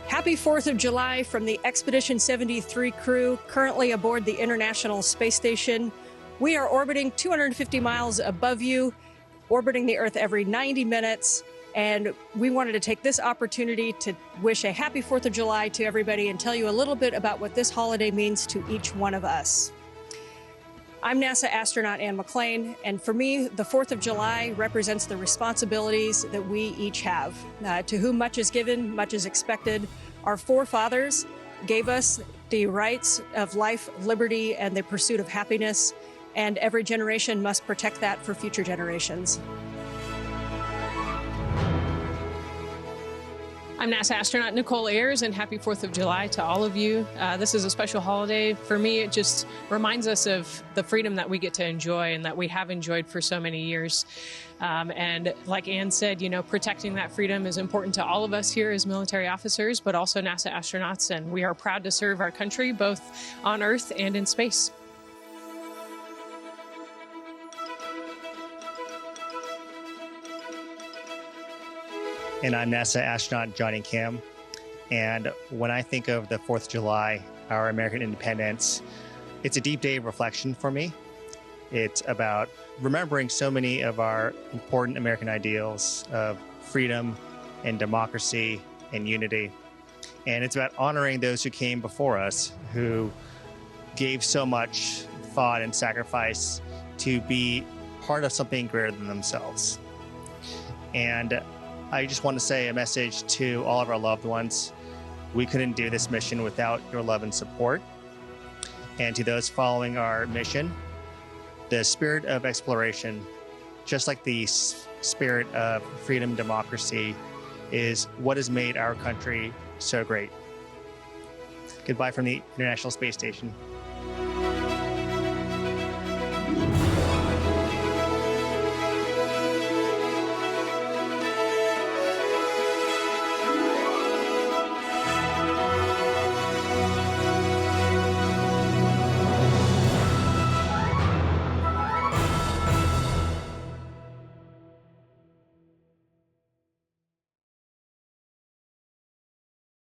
Happy 4th of July from the Expedition 73 crew, currently aboard the International Space Station. We are orbiting 250 miles above you, orbiting the Earth every 90 minutes, and we wanted to take this opportunity to wish a happy 4th of July to everybody and tell you a little bit about what this holiday means to each one of us. I'm NASA astronaut Anne McClain, and for me, the 4th of July represents the responsibilities that we each have. To whom much is given, much is expected. Our forefathers gave us the rights of life, liberty, and the pursuit of happiness, and every generation must protect that for future generations. I'm NASA astronaut Nicole Ayers, and happy 4th of July to all of you. This is a special holiday. For me, it just reminds us of the freedom that we get to enjoy and that we have enjoyed for so many years. And like Anne said, protecting that freedom is important to all of us here as military officers, but also NASA astronauts, and we are proud to serve our country both on Earth and in space. And I'm NASA astronaut Johnny Kim. And when I think of the 4th of July, our American independence, it's a deep day of reflection for me. It's about remembering so many of our important American ideals of freedom and democracy and unity. And it's about honoring those who came before us, who gave so much thought and sacrifice to be part of something greater than themselves. And I just want to say a message to all of our loved ones. We couldn't do this mission without your love and support. And to those following our mission, the spirit of exploration, just like the spirit of freedom and democracy, is what has made our country so great. Goodbye from the International Space Station.